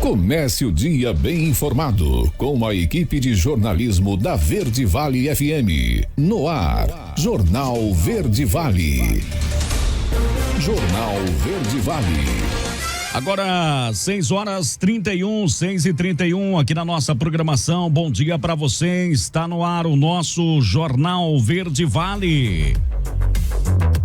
Comece o dia bem informado com a equipe de jornalismo da Verde Vale FM. No ar, Jornal Verde Vale. Jornal Verde Vale. Agora, 6h31 aqui na nossa programação. Bom dia para você. Está no ar o nosso Jornal Verde Vale.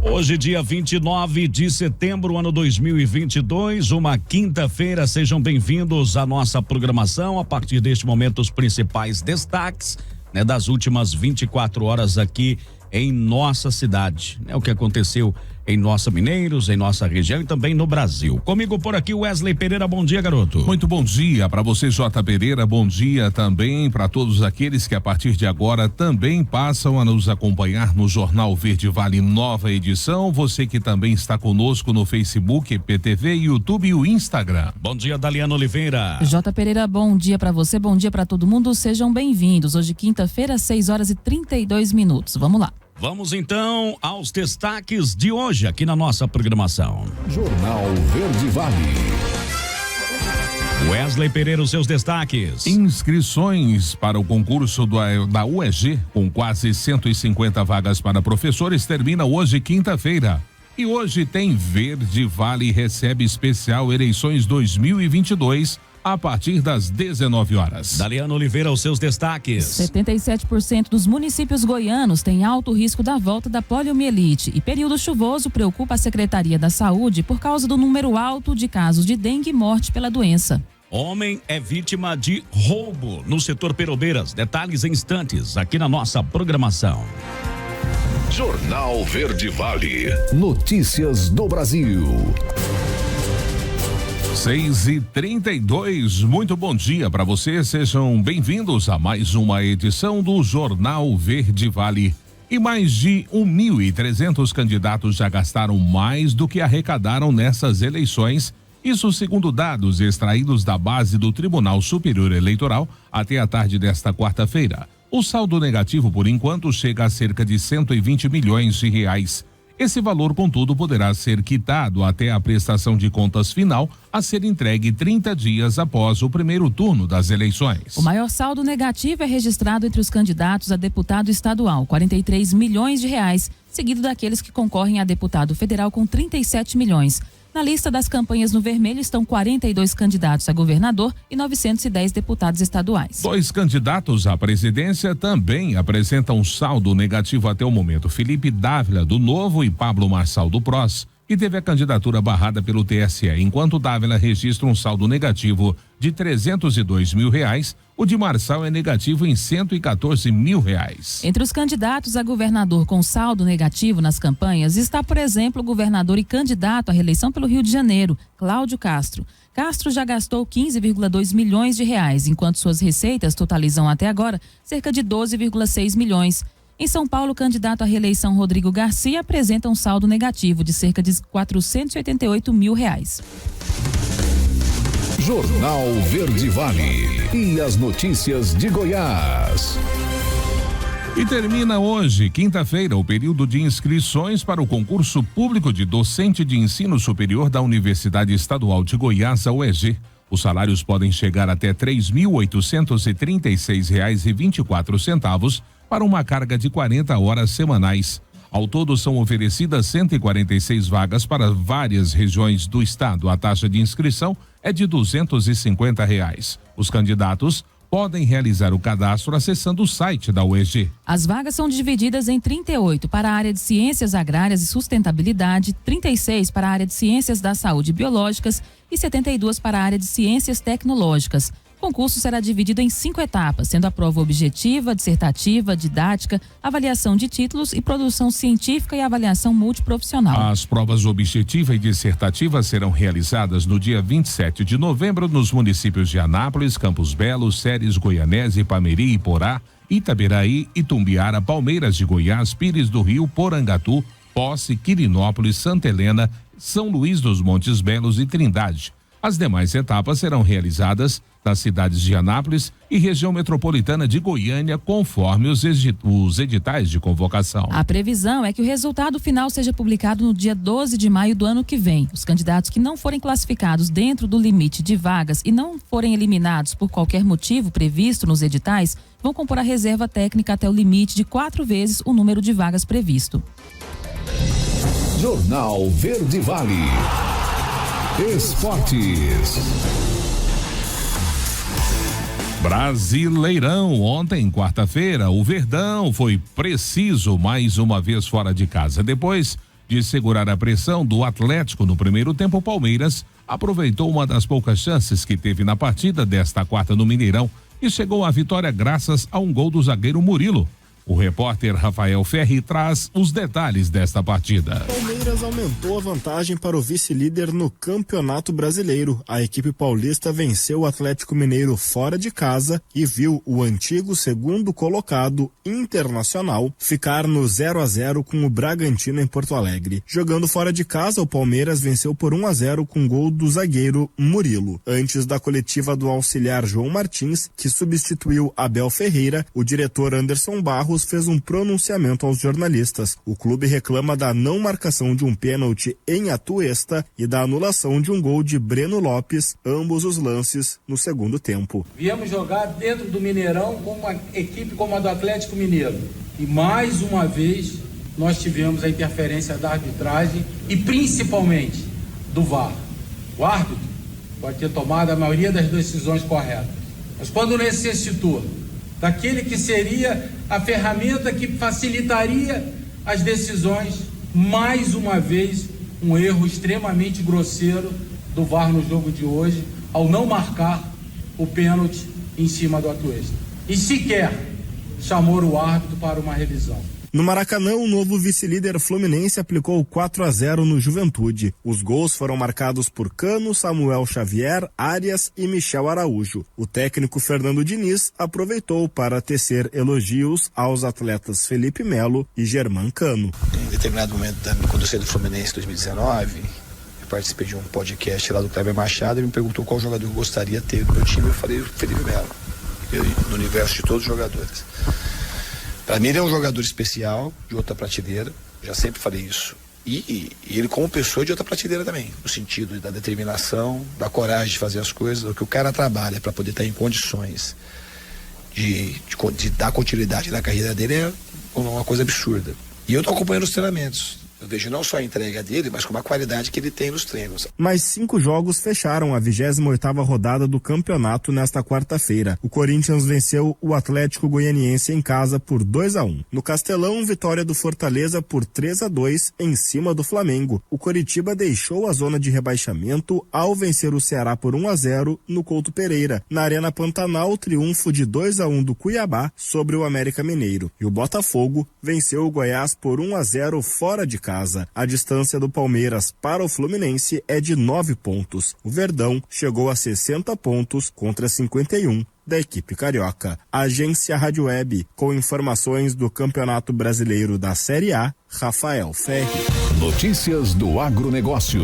Hoje, dia 29 de setembro, ano 2022, uma quinta-feira. Sejam bem-vindos à nossa programação. A partir deste momento, os principais destaques, das últimas 24 horas aqui em nossa cidade. O que aconteceu em nossa Mineiros, em nossa região e também no Brasil. Comigo por aqui, Wesley Pereira. Bom dia, garoto. Muito bom dia para você, J. Pereira. Bom dia também para todos aqueles que a partir de agora também passam a nos acompanhar no Jornal Verde Vale, nova edição. Você que também está conosco no Facebook, PTV, YouTube e o Instagram. Bom dia, Daliana Oliveira. J. Pereira, bom dia para você, bom dia para todo mundo. Sejam bem-vindos. Hoje, quinta-feira, 6h32. Vamos lá. Vamos então aos destaques de hoje aqui na nossa programação. Jornal Verde Vale. Wesley Pereira, os seus destaques. Inscrições para o concurso da UEG, com quase 150 vagas para professores, termina hoje, quinta-feira. E hoje tem Verde Vale recebe especial eleições 2022 a partir das 19 horas. Daliana Oliveira, os seus destaques. 77% dos municípios goianos têm alto risco da volta da poliomielite e período chuvoso preocupa a Secretaria da Saúde por causa do número alto de casos de dengue e morte pela doença. Homem é vítima de roubo no setor Perobeiras. Detalhes em instantes aqui na nossa programação. Jornal Verde Vale. Notícias do Brasil. 6h32, muito bom dia para você, sejam bem-vindos a mais uma edição do Jornal Verde Vale. E mais de 1.300 candidatos já gastaram mais do que arrecadaram nessas eleições, isso segundo dados extraídos da base do Tribunal Superior Eleitoral até a tarde desta quarta-feira. O saldo negativo, por enquanto, chega a cerca de 120 milhões de reais. Esse valor, contudo, poderá ser quitado até a prestação de contas final a ser entregue 30 dias após o primeiro turno das eleições. O maior saldo negativo é registrado entre os candidatos a deputado estadual, 43 milhões de reais, seguido daqueles que concorrem a deputado federal com 37 milhões. Na lista das campanhas no vermelho estão 42 candidatos a governador e 910 deputados estaduais. 2 candidatos à presidência também apresentam saldo negativo até o momento. Felipe Dávila, do Novo, e Pablo Marçal, do PROS, que teve a candidatura barrada pelo TSE, enquanto Dávila registra um saldo negativo de 302 mil reais, o de Marçal é negativo em 114 mil reais. Entre os candidatos a governador com saldo negativo nas campanhas está, por exemplo, o governador e candidato à reeleição pelo Rio de Janeiro, Cláudio Castro. Castro já gastou 15,2 milhões de reais, enquanto suas receitas totalizam até agora cerca de 12,6 milhões. Em São Paulo, o candidato à reeleição Rodrigo Garcia apresenta um saldo negativo de cerca de 488 mil reais. Jornal Verde Vale. E as notícias de Goiás. E termina hoje, quinta-feira, o período de inscrições para o concurso público de docente de ensino superior da Universidade Estadual de Goiás, a UEG. Os salários podem chegar até R$ 3.836,24 para uma carga de 40 horas semanais. Ao todo, são oferecidas 146 vagas para várias regiões do estado. A taxa de inscrição é de R$ 250. Os candidatos podem realizar o cadastro acessando o site da UEG. As vagas são divididas em 38 para a área de Ciências Agrárias e Sustentabilidade, 36 para a área de Ciências da Saúde e Biológicas e 72 para a área de Ciências Tecnológicas. O concurso será dividido em 5 etapas, sendo a prova objetiva, dissertativa, didática, avaliação de títulos e produção científica e avaliação multiprofissional. As provas objetiva e dissertativa serão realizadas no dia 27 de novembro nos municípios de Anápolis, Campos Belos, Ceres, Goianésia, Ipameri, Iporá, Itaberaí, Itumbiara, Palmeiras de Goiás, Pires do Rio, Porangatu, Posse, Quirinópolis, Santa Helena, São Luís dos Montes Belos e Trindade. As demais etapas serão realizadas das cidades de Anápolis e região metropolitana de Goiânia, conforme os editais de convocação. A previsão é que o resultado final seja publicado no dia 12 de maio do ano que vem. Os candidatos que não forem classificados dentro do limite de vagas e não forem eliminados por qualquer motivo previsto nos editais, vão compor a reserva técnica até o limite de 4 vezes o número de vagas previsto. Jornal Verde Vale. Esportes. Brasileirão. Ontem, quarta-feira, o Verdão foi preciso mais uma vez fora de casa. Depois de segurar a pressão do Atlético no primeiro tempo, o Palmeiras aproveitou uma das poucas chances que teve na partida desta quarta no Mineirão e chegou à vitória graças a um gol do zagueiro Murilo. O repórter Rafael Ferri traz os detalhes desta partida. Palmeiras aumentou a vantagem para o vice-líder no Campeonato Brasileiro. A equipe paulista venceu o Atlético Mineiro fora de casa e viu o antigo segundo colocado, Internacional, ficar no 0-0 com o Bragantino em Porto Alegre. Jogando fora de casa, o Palmeiras venceu por 1-0 com gol do zagueiro Murilo. Antes da coletiva do auxiliar João Martins, que substituiu Abel Ferreira, o diretor Anderson Barros fez um pronunciamento aos jornalistas. O clube reclama da não marcação de um pênalti em Atuesta e da anulação de um gol de Breno Lopes, ambos os lances no segundo tempo. Viemos jogar dentro do Mineirão com uma equipe como a do Atlético Mineiro e mais uma vez nós tivemos a interferência da arbitragem e principalmente do VAR. O árbitro pode ter tomado a maioria das decisões corretas, mas quando necessitou daquele que seria a ferramenta que facilitaria as decisões, mais uma vez um erro extremamente grosseiro do VAR no jogo de hoje, ao não marcar o pênalti em cima do Atuesta. E sequer chamou o árbitro para uma revisão. No Maracanã, o novo vice-líder Fluminense aplicou 4-0 no Juventude. Os gols foram marcados por Cano, Samuel Xavier, Arias e Michel Araújo. O técnico Fernando Diniz aproveitou para tecer elogios aos atletas Felipe Melo e Germán Cano. Em determinado momento, quando eu saí do Fluminense em 2019, eu participei de um podcast lá do Cleber Machado e me perguntou qual jogador eu gostaria de ter no meu time. Eu falei Felipe Melo, no universo de todos os jogadores. Para mim ele é um jogador especial, de outra prateleira, já sempre falei isso. E ele como pessoa de outra prateleira também, no sentido da determinação, da coragem de fazer as coisas, o que o cara trabalha para poder estar em condições de dar continuidade na carreira dele é uma coisa absurda. E eu estou acompanhando os treinamentos. Eu vejo não só a entrega dele, mas como a qualidade que ele tem nos treinos. Mais 5 jogos fecharam a 28ª rodada do campeonato nesta quarta-feira. O Corinthians venceu o Atlético Goianiense em casa por 2-1. No Castelão, vitória do Fortaleza por 3-2 em cima do Flamengo. O Coritiba deixou a zona de rebaixamento ao vencer o Ceará por 1-0 no Couto Pereira. Na Arena Pantanal, triunfo de 2-1 do Cuiabá sobre o América Mineiro. E o Botafogo venceu o Goiás por 1-0 fora de casa. A distância do Palmeiras para o Fluminense é de 9 pontos. O Verdão chegou a 60 pontos contra 51 da equipe carioca. Agência Rádio Web, com informações do Campeonato Brasileiro da Série A, Rafael Ferri. Notícias do agronegócio.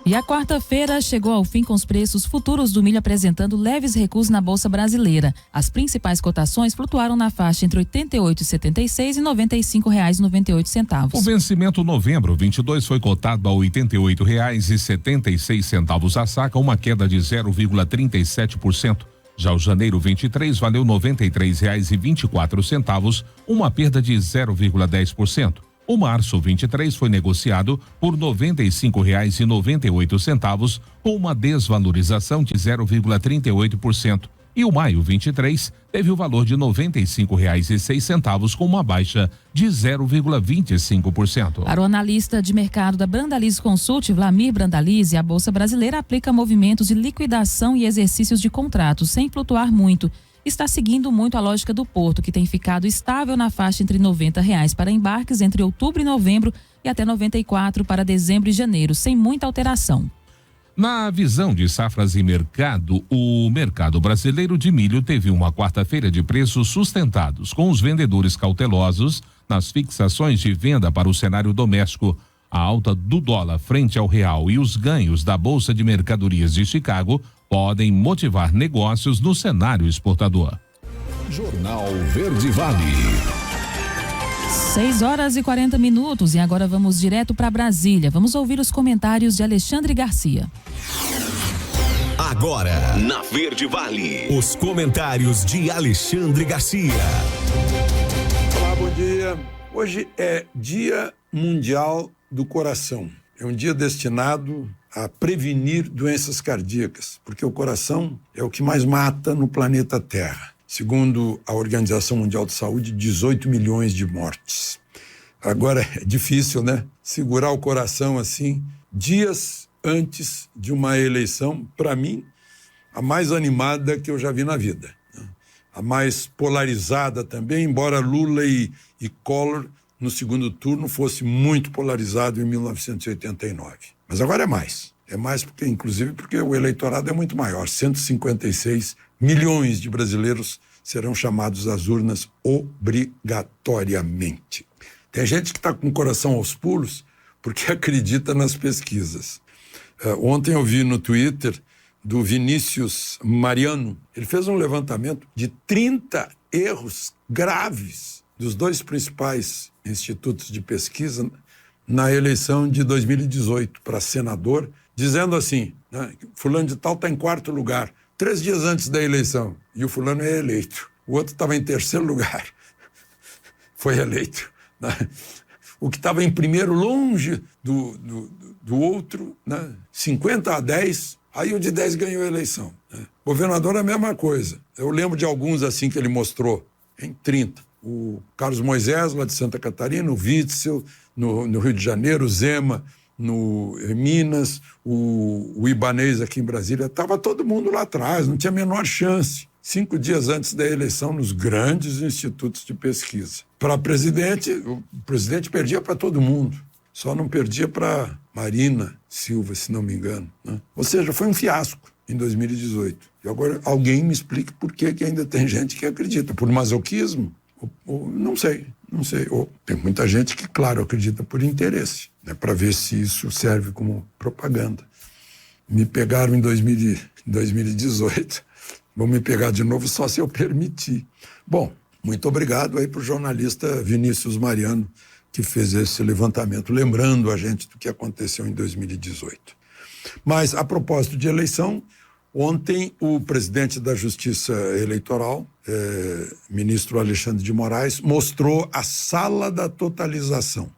E a quarta-feira chegou ao fim com os preços futuros do milho apresentando leves recuos na Bolsa Brasileira. As principais cotações flutuaram na faixa entre R$ 88,76 e R$ 95,98. O vencimento novembro 22 foi cotado a R$ 88,76 a saca, uma queda de 0,37%. Já o janeiro 23 valeu R$ 93,24, uma perda de 0,10%. O março 23 foi negociado por R$ 95,98, com uma desvalorização de 0,38%. E o maio 23 teve o valor de R$ 95,06, com uma baixa de 0,25%. Para o analista de mercado da Brandalize Consult, Vlamir Brandalize, a Bolsa Brasileira aplica movimentos de liquidação e exercícios de contratos sem flutuar muito. Está seguindo muito a lógica do Porto, que tem ficado estável na faixa entre R$ 90 para embarques entre outubro e novembro e até R$ 94 para dezembro e janeiro, sem muita alteração. Na visão de safras e mercado, o mercado brasileiro de milho teve uma quarta-feira de preços sustentados, com os vendedores cautelosos nas fixações de venda para o cenário doméstico. A alta do dólar frente ao real e os ganhos da Bolsa de Mercadorias de Chicago podem motivar negócios no cenário exportador. Jornal Verde Vale. 6h40 e agora vamos direto para Brasília. Vamos ouvir os comentários de Alexandre Garcia. Agora, na Verde Vale, os comentários de Alexandre Garcia. Olá, bom dia. Hoje é Dia Mundial do Coração. É um dia destinado a prevenir doenças cardíacas, porque o coração é o que mais mata no planeta Terra. Segundo a Organização Mundial de Saúde, 18 milhões de mortes. Agora é difícil, né? Segurar o coração assim, dias antes de uma eleição, para mim, a mais animada que eu já vi na vida. A mais polarizada também, embora Lula e Collor, no segundo turno, fosse muito polarizado em 1989. Mas agora é mais. É mais porque, inclusive, porque o eleitorado é muito maior. 156 milhões de brasileiros serão chamados às urnas obrigatoriamente. Tem gente que está com o coração aos pulos porque acredita nas pesquisas. Ontem eu vi no Twitter do Vinícius Mariano. Ele fez um levantamento de 30 erros graves dos dois principais institutos de pesquisa na eleição de 2018 para senador, dizendo assim, né, fulano de tal está em 4º lugar, 3 dias antes da eleição, e o fulano é eleito. O outro estava em 3º lugar, foi eleito. Né? O que estava em primeiro, longe do outro, né? 50-10, aí o de 10 ganhou a eleição. Né? Governador é a mesma coisa. Eu lembro de alguns assim que ele mostrou, em 30. O Carlos Moisés, lá de Santa Catarina, o Witzel, no Rio de Janeiro, o Zema, em Minas, o Ibanez aqui em Brasília. Estava todo mundo lá atrás, não tinha a menor chance. 5 dias antes da eleição, nos grandes institutos de pesquisa. Para presidente, o presidente perdia para todo mundo. Só não perdia para Marina Silva, se não me engano. Né? Ou seja, foi um fiasco em 2018. E agora alguém me explique por que ainda tem gente que acredita. Por masoquismo? Ou não sei. Ou tem muita gente que, claro, acredita por interesse, né, para ver se isso serve como propaganda. Me pegaram em 2018, vão me pegar de novo só se eu permitir. Bom, muito obrigado aí para o jornalista Vinícius Mariano, que fez esse levantamento, lembrando a gente do que aconteceu em 2018. Mas, a propósito de eleição, ontem o presidente da Justiça Eleitoral, ministro Alexandre de Moraes, mostrou a sala da totalização.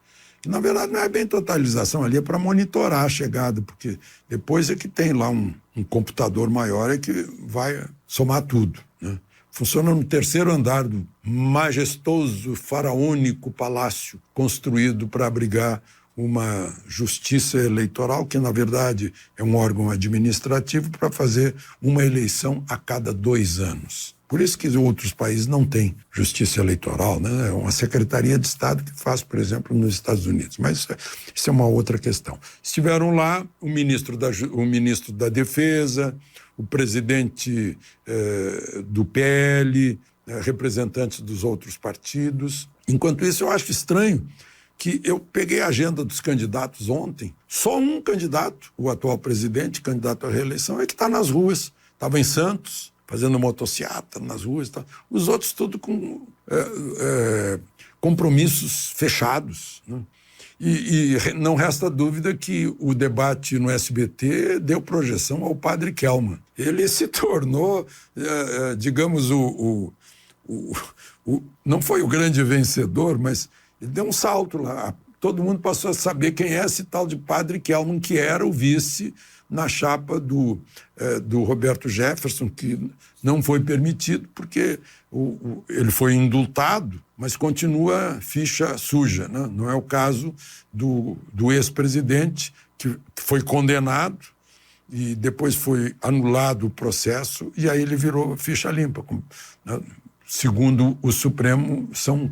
Que, na verdade, não é bem totalização, ali é para monitorar a chegada, porque depois é que tem lá um computador maior é que vai somar tudo, né? Funciona no 3º andar do majestoso, faraônico palácio construído para abrigar uma justiça eleitoral, que na verdade é um órgão administrativo para fazer uma eleição a cada 2 anos. Por isso que outros países não têm justiça eleitoral, né? É uma secretaria de Estado que faz, por exemplo, nos Estados Unidos. Mas isso é uma outra questão. Estiveram lá o ministro da Defesa, o presidente do PL, representantes dos outros partidos. Enquanto isso, eu acho estranho que eu peguei a agenda dos candidatos ontem, só um candidato, o atual presidente, candidato à reeleição, é que está nas ruas. Estava em Santos, fazendo motociata nas ruas. Tá. Os outros tudo com compromissos fechados. Né? E não resta dúvida que o debate no SBT deu projeção ao padre Kelman. Ele se tornou, digamos, não foi o grande vencedor, mas ele deu um salto lá. Todo mundo passou a saber quem é esse tal de padre Kelman, que era o vice na chapa do Roberto Jefferson, que não foi permitido porque ele foi indultado, mas continua ficha suja. Né? Não é o caso do ex-presidente, que foi condenado e depois foi anulado o processo e aí ele virou ficha limpa. Né? Segundo o Supremo, são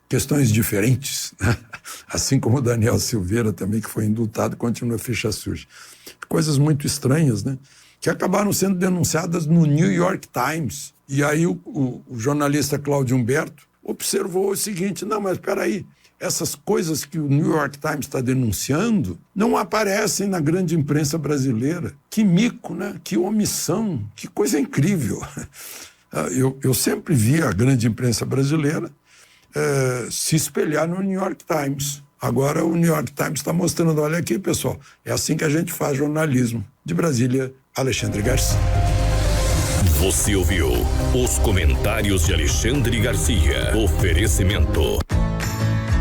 questões diferentes, né? Assim como o Daniel Silveira também, que foi indultado, continua ficha suja. Coisas muito estranhas, né? Que acabaram sendo denunciadas no New York Times. E aí o jornalista Cláudio Humberto observou o seguinte: não, mas espera aí, essas coisas que o New York Times está denunciando não aparecem na grande imprensa brasileira. Que mico, né? Que omissão, que coisa incrível. Eu sempre vi a grande imprensa brasileira se espelhar no New York Times. Agora o New York Times está mostrando, olha aqui, pessoal, é assim que a gente faz jornalismo. De Brasília, Alexandre Garcia. Você ouviu os comentários de Alexandre Garcia. Oferecimento.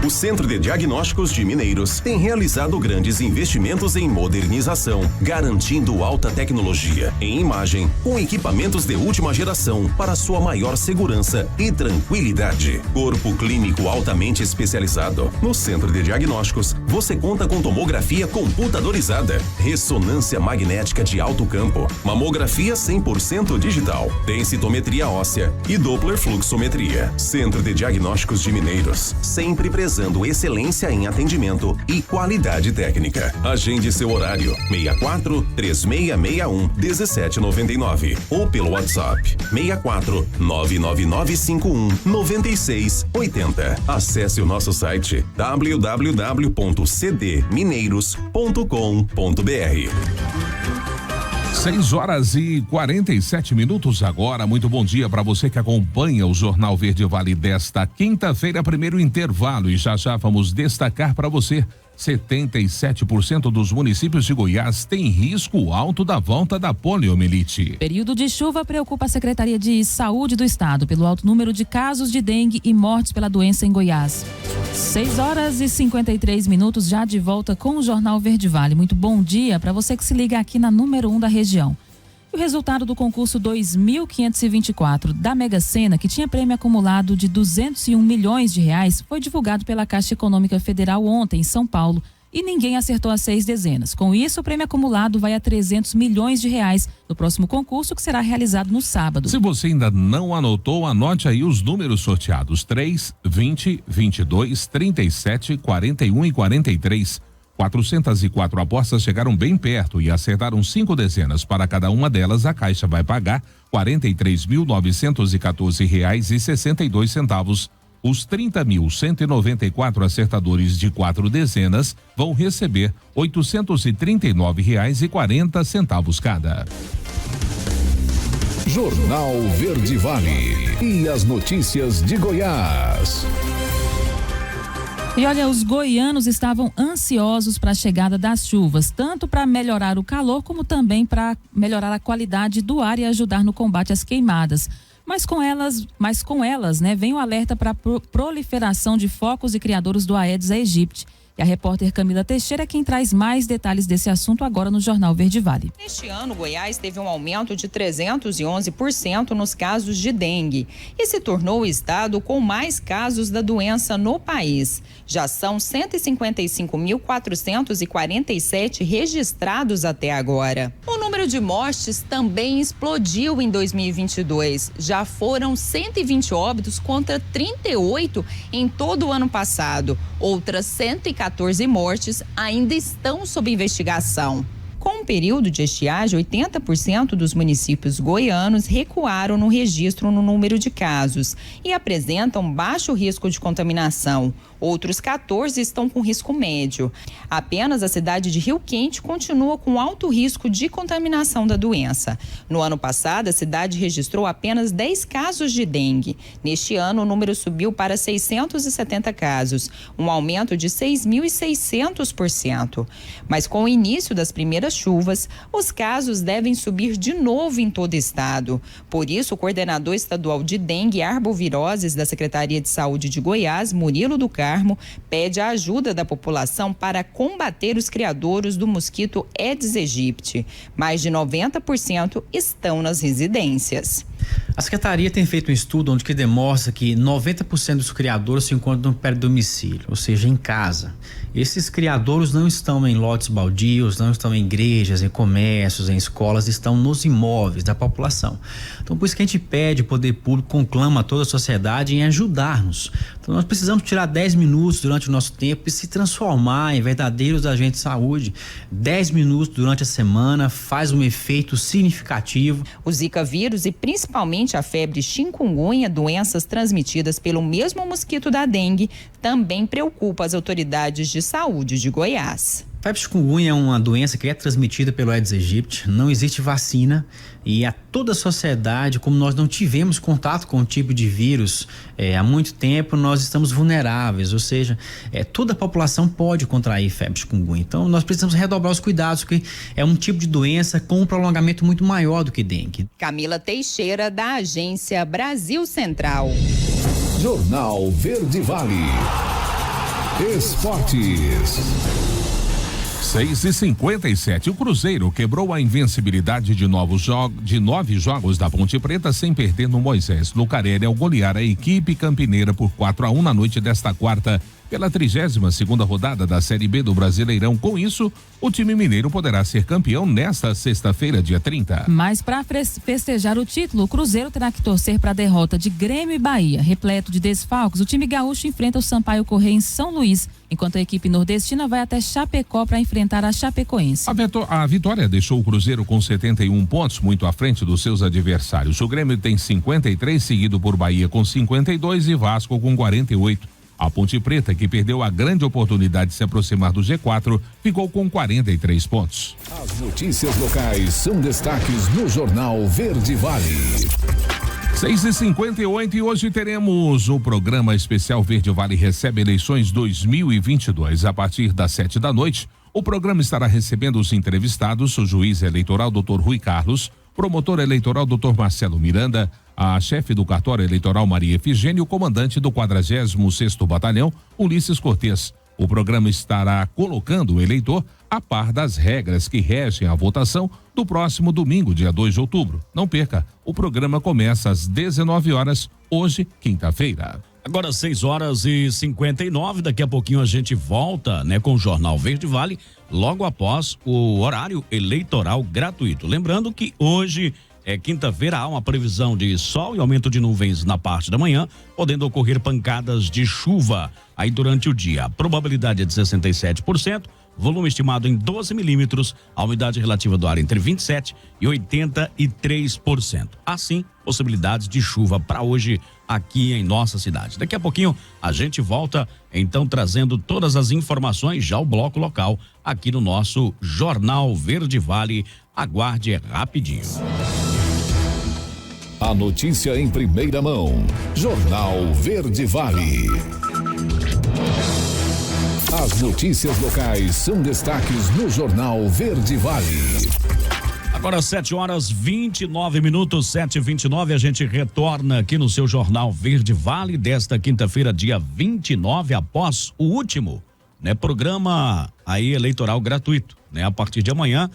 O Centro de Diagnósticos de Mineiros tem realizado grandes investimentos em modernização, garantindo alta tecnologia em imagem, com equipamentos de última geração para sua maior segurança e tranquilidade. Corpo clínico altamente especializado. No Centro de Diagnósticos, você conta com tomografia computadorizada, ressonância magnética de alto campo, mamografia 100% digital, densitometria óssea e Doppler fluxometria. Centro de Diagnósticos de Mineiros, sempre presente excelência em atendimento e qualidade técnica. Agende seu horário 64 3661 1799 ou pelo WhatsApp 64 99951 9680. Acesse o nosso site www.cdmineiros.com.br. 6h47 agora. Muito bom dia para você que acompanha o Jornal Verde Vale desta quinta-feira, primeiro intervalo, e já vamos destacar para você: 77% dos municípios de Goiás têm risco alto da volta da poliomielite. Período de chuva preocupa a Secretaria de Saúde do Estado pelo alto número de casos de dengue e mortes pela doença em Goiás. 6h53, já de volta com o Jornal Verde Vale. Muito bom dia para você que se liga aqui na número 1 da região. E o resultado do concurso 2524 da Mega Sena, que tinha prêmio acumulado de 201 milhões de reais, foi divulgado pela Caixa Econômica Federal ontem em São Paulo e ninguém acertou as 6 dezenas. Com isso, o prêmio acumulado vai a 300 milhões de reais no próximo concurso, que será realizado no sábado. Se você ainda não anotou, anote aí os números sorteados: 3, 20, 22, 37, 41 e 43. 404 apostas chegaram bem perto e acertaram 5 dezenas. Para cada uma delas, a Caixa vai pagar R$43.914,62. Os 30.194 acertadores de 4 dezenas vão receber R$839,40 cada. Jornal Verde Vale e as notícias de Goiás. E olha, os goianos estavam ansiosos para a chegada das chuvas, tanto para melhorar o calor como também para melhorar a qualidade do ar e ajudar no combate às queimadas. Mas com elas, vem o alerta para a proliferação de focos e criadouros do Aedes aegypti. E a repórter Camila Teixeira é quem traz mais detalhes desse assunto agora no Jornal Verde Vale. Neste ano, Goiás teve um aumento de 311% nos casos de dengue e se tornou o estado com mais casos da doença no país. Já são 155.447 registrados até agora. O número de mortes também explodiu em 2022. Já foram 120 óbitos contra 38 em todo o ano passado. Outras 114 mortes ainda estão sob investigação. Com o período de estiagem, 80% dos municípios goianos recuaram no registro no número de casos e apresentam baixo risco de contaminação. Outros 14 estão com risco médio. Apenas a cidade de Rio Quente continua com alto risco de contaminação da doença. No ano passado, a cidade registrou apenas 10 casos de dengue. Neste ano, o número subiu para 670 casos, um aumento de 6.600%. Mas com o início das primeiras chuvas, os casos devem subir de novo em todo o estado. Por isso, o coordenador estadual de dengue e arboviroses da Secretaria de Saúde de Goiás, Murilo do Carmo, pede a ajuda da população para combater os criadouros do mosquito Aedes aegypti. Mais de 90% estão nas residências. A Secretaria tem feito um estudo onde que demonstra que 90% dos criadouros se encontram perto do domicílio, ou seja, em casa. Esses criadouros não estão em lotes baldios, não estão em igrejas, em comércios, em escolas, estão nos imóveis da população. Então, por isso que a gente pede, o poder público conclama a toda a sociedade em ajudar-nos. Então, nós precisamos tirar 10 minutos durante o nosso tempo e se transformar em verdadeiros agentes de saúde. 10 minutos durante a semana faz um efeito significativo. O Zika vírus e principalmente principalmente a febre chikungunya, doenças transmitidas pelo mesmo mosquito da dengue, também preocupa as autoridades de saúde de Goiás. A febre chikungunya é uma doença que é transmitida pelo Aedes aegypti, não existe vacina e a toda a sociedade, como nós não tivemos contato com o tipo de vírus há muito tempo, nós estamos vulneráveis, ou seja, toda a população pode contrair febre chikungunya. Então nós precisamos redobrar os cuidados, porque é um tipo de doença com um prolongamento muito maior do que dengue. Camila Teixeira, da Agência Brasil Central. Jornal Verde Vale. Esportes. 6h57. O Cruzeiro quebrou a invencibilidade de 9 jogos da Ponte Preta sem perder no Moisés Lucarelli ao golear a equipe campineira por 4-1 na noite desta quarta, pela 32ª rodada da Série B do Brasileirão. Com isso, o time mineiro poderá ser campeão nesta sexta-feira, dia 30. Mas para festejar o título, o Cruzeiro terá que torcer para a derrota de Grêmio e Bahia. Repleto de desfalques, o time gaúcho enfrenta o Sampaio Corrêa em São Luís, enquanto a equipe nordestina vai até Chapecó para enfrentar a Chapecoense. A vitória deixou o Cruzeiro com 71 pontos, muito à frente dos seus adversários. O Grêmio tem 53, seguido por Bahia com 52 e Vasco com 48. A Ponte Preta, que perdeu a grande oportunidade de se aproximar do G4, ficou com 43 pontos. As notícias locais são destaques no Jornal Verde Vale. 6h58 e hoje teremos o programa especial Verde Vale Recebe Eleições 2022. A partir das 7 da noite, o programa estará recebendo os entrevistados, o juiz eleitoral Dr. Rui Carlos, promotor eleitoral Dr. Marcelo Miranda, a chefe do cartório eleitoral Maria Efigênia e o comandante do 46º Batalhão, Ulisses Cortez. O programa estará colocando o eleitor a par das regras que regem a votação do próximo domingo, dia 2 de outubro. Não perca, o programa começa às 19 horas, hoje, quinta-feira. Agora 6h59, daqui a pouquinho a gente volta, com o Jornal Verde Vale, logo após o horário eleitoral gratuito. Lembrando que hoje quinta-feira, há uma previsão de sol e aumento de nuvens na parte da manhã, podendo ocorrer pancadas de chuva aí durante o dia. A probabilidade é de 67%, volume estimado em 12 milímetros, a umidade relativa do ar entre 27% e 83%. Assim, possibilidades de chuva para hoje aqui em nossa cidade. Daqui a pouquinho a gente volta então trazendo todas as informações, já o bloco local aqui no nosso Jornal Verde Vale. Aguarde rapidinho. A notícia em primeira mão. Jornal Verde Vale. As notícias locais são destaques no Jornal Verde Vale. Agora 7h29, 7h29, a gente retorna aqui no seu Jornal Verde Vale desta quinta-feira, dia 29, após o último, programa aí eleitoral gratuito, a partir de amanhã,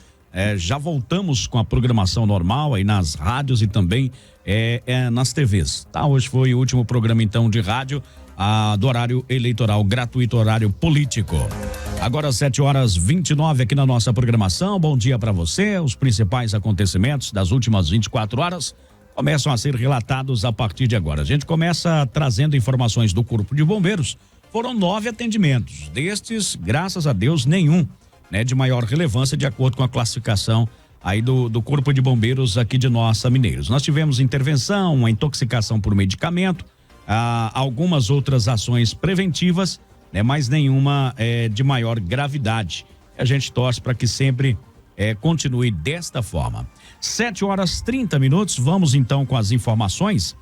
já voltamos com a programação normal aí nas rádios e também nas TVs, tá? Hoje foi o último programa então de rádio do horário eleitoral gratuito, horário político. Agora 7h29 aqui na nossa programação. Bom dia para você. Os principais acontecimentos das últimas 24 horas começam a ser relatados a partir de agora. A gente começa trazendo informações do Corpo de Bombeiros. Foram 9 atendimentos. Destes, graças a Deus, nenhum, de maior relevância, de acordo com a classificação aí do Corpo de Bombeiros aqui de Nossa Mineiros. Nós tivemos intervenção, uma intoxicação por medicamento, algumas outras ações preventivas, mas nenhuma de maior gravidade. A gente torce para que sempre continue desta forma. 7h30, vamos então com as informações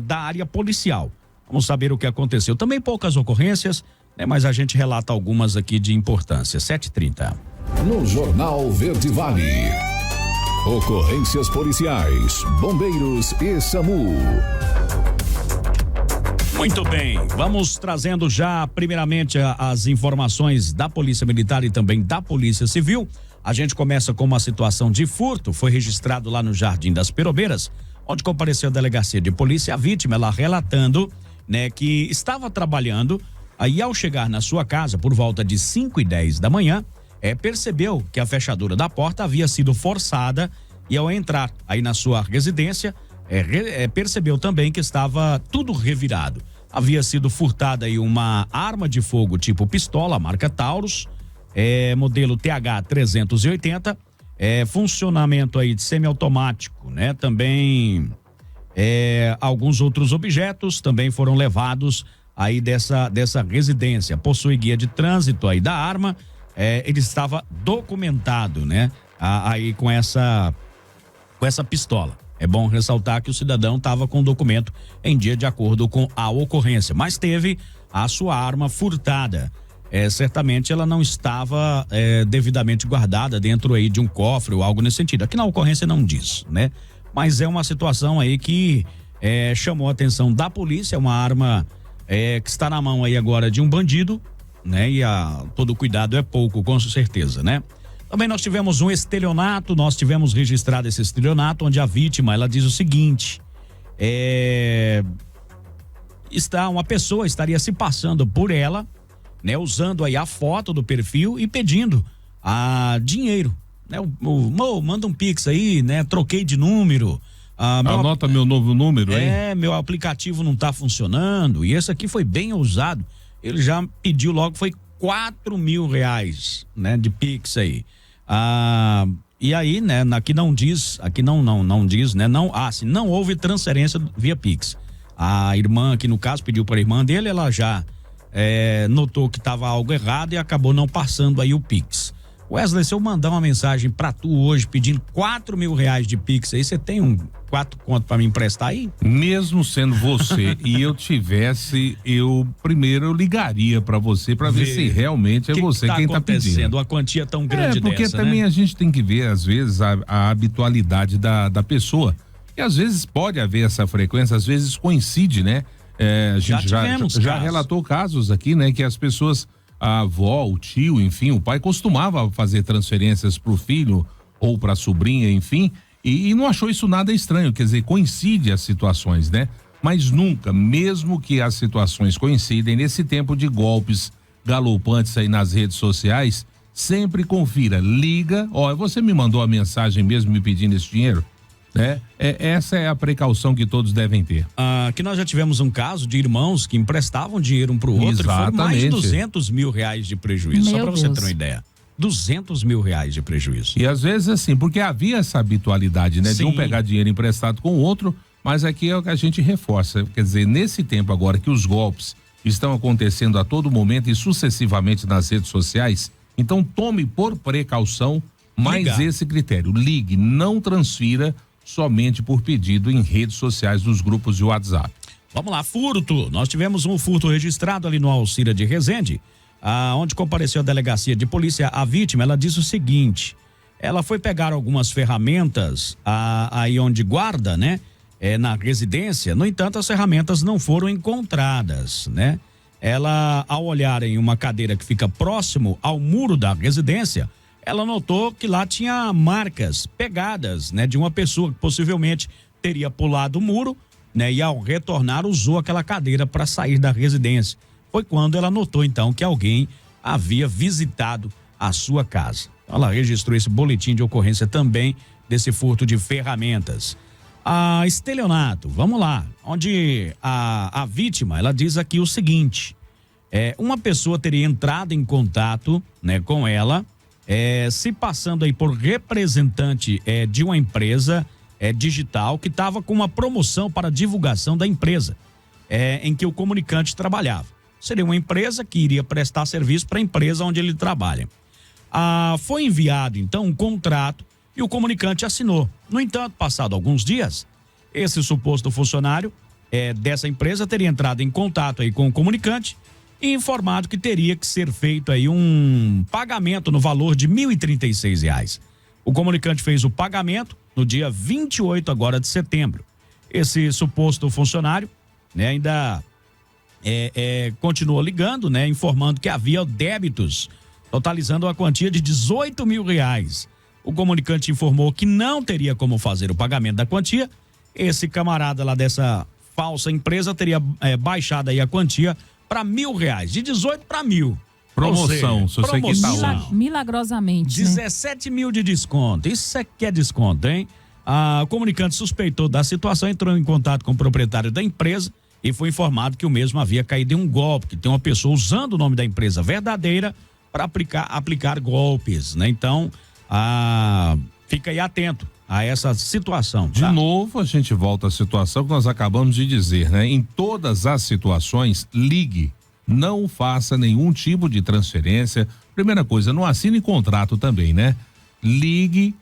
da área policial. Vamos saber o que aconteceu. Também poucas ocorrências, mas a gente relata algumas aqui de importância. 7h30. No Jornal Verde Vale. Ocorrências policiais, bombeiros e SAMU. Muito bem, vamos trazendo já primeiramente as informações da Polícia Militar e também da Polícia Civil. A gente começa com uma situação de furto, foi registrado lá no Jardim das Perobeiras, onde compareceu a delegacia de polícia, a vítima, ela relatando, que estava trabalhando, aí ao chegar na sua casa por volta de 5h10 da manhã, percebeu que a fechadura da porta havia sido forçada e ao entrar aí na sua residência, percebeu também que estava tudo revirado. Havia sido furtada aí uma arma de fogo tipo pistola, marca Taurus, modelo TH-380, funcionamento aí de semiautomático, também Alguns outros objetos também foram levados aí dessa residência. Possui guia de trânsito aí da arma, ele estava documentado, né? Aí com essa pistola. É bom ressaltar que o cidadão estava com o documento em dia de acordo com a ocorrência, mas teve a sua arma furtada. Certamente ela não estava devidamente guardada dentro aí de um cofre ou algo nesse sentido. Aqui na ocorrência não diz, né? Mas é uma situação aí que chamou a atenção da polícia, é uma arma que está na mão aí agora de um bandido, né? E todo cuidado é pouco, com certeza, né? Também nós tivemos um estelionato, nós tivemos registrado esse estelionato, onde a vítima, ela diz o seguinte, uma pessoa estaria se passando por ela, né? Usando aí a foto do perfil e pedindo dinheiro, né? Manda um Pix aí, né? Troquei de número. Anota meu novo número aí. Meu aplicativo não tá funcionando, e esse aqui foi bem ousado, ele já pediu logo, foi R$4.000, né? De Pix aí. E aí, né? Aqui não diz, né? Não houve transferência via Pix. A irmã aqui no caso pediu para a irmã dele, ela já notou que estava algo errado e acabou não passando aí o Pix. Wesley, se eu mandar uma mensagem pra tu hoje pedindo R$4.000 de Pix aí, você tem 4 conto pra me emprestar aí? Mesmo sendo você e eu tivesse, eu ligaria pra você pra ver se realmente é você quem tá pedindo. Uma quantia tão grande porque dessa, também, né? A gente tem que ver às vezes a habitualidade da pessoa, e às vezes pode haver essa frequência, às vezes coincide, né? A gente já relatou casos aqui, né? Que as pessoas, a avó, o tio, enfim, o pai costumava fazer transferências pro filho ou pra sobrinha, enfim, e não achou isso nada estranho, quer dizer, coincide as situações, né? Mas nunca, mesmo que as situações coincidem, nesse tempo de golpes galopantes aí nas redes sociais, sempre confira, liga, você me mandou a mensagem mesmo me pedindo esse dinheiro? Essa é a precaução que todos devem ter. Que nós já tivemos um caso de irmãos que emprestavam dinheiro um pro outro. Exatamente. E foram mais de R$200.000 de prejuízo. Só pra você ter uma ideia. R$200.000 de prejuízo. E às vezes assim, porque havia essa habitualidade, né? Sim. De um pegar dinheiro emprestado com o outro, mas aqui é o que a gente reforça. Quer dizer, nesse tempo agora que os golpes estão acontecendo a todo momento e sucessivamente nas redes sociais, então tome por precaução mais esse critério. Ligue, não transfira somente por pedido em redes sociais dos grupos de WhatsApp. Vamos lá, furto. Nós tivemos um furto registrado ali no Alcira de Resende, onde compareceu a delegacia de polícia. A vítima, ela disse o seguinte, ela foi pegar algumas ferramentas aí onde guarda, né? Na residência, no entanto, as ferramentas não foram encontradas, né? Ela, ao olhar em uma cadeira que fica próximo ao muro da residência, ela notou que lá tinha marcas, pegadas, né? De uma pessoa que possivelmente teria pulado o muro, né? E ao retornar usou aquela cadeira para sair da residência. Foi quando ela notou então que alguém havia visitado a sua casa. Ela registrou esse boletim de ocorrência também desse furto de ferramentas. Estelionato, vamos lá, onde a vítima, ela diz aqui o seguinte, uma pessoa teria entrado em contato, né? Com ela, se passando aí por representante de uma empresa digital que estava com uma promoção para divulgação da empresa em que o comunicante trabalhava. Seria uma empresa que iria prestar serviço para a empresa onde ele trabalha. Foi enviado então um contrato e o comunicante assinou. No entanto, passado alguns dias, esse suposto funcionário dessa empresa teria entrado em contato aí com o comunicante e informado que teria que ser feito aí um pagamento no valor de R$1.036. O comunicante fez o pagamento no dia 28 agora de setembro. Esse suposto funcionário, né, ainda continuou ligando, né, informando que havia débitos totalizando a quantia de R$18.000. O comunicante informou que não teria como fazer o pagamento da quantia. Esse camarada lá dessa falsa empresa teria baixado aí a quantia para R$1.000, de 18 para 1.000. Promoção, se você que tá milagrosamente. 17 mil de desconto. Isso é que é desconto, hein? O comunicante suspeitou da situação, entrou em contato com o proprietário da empresa e foi informado que o mesmo havia caído em um golpe, que tem uma pessoa usando o nome da empresa verdadeira para aplicar golpes, né? Então, fica aí atento, a essa situação. De novo, a gente volta à situação que nós acabamos de dizer, né? Em todas as situações, ligue. Não faça nenhum tipo de transferência. Primeira coisa, não assine contrato também, né? Ligue,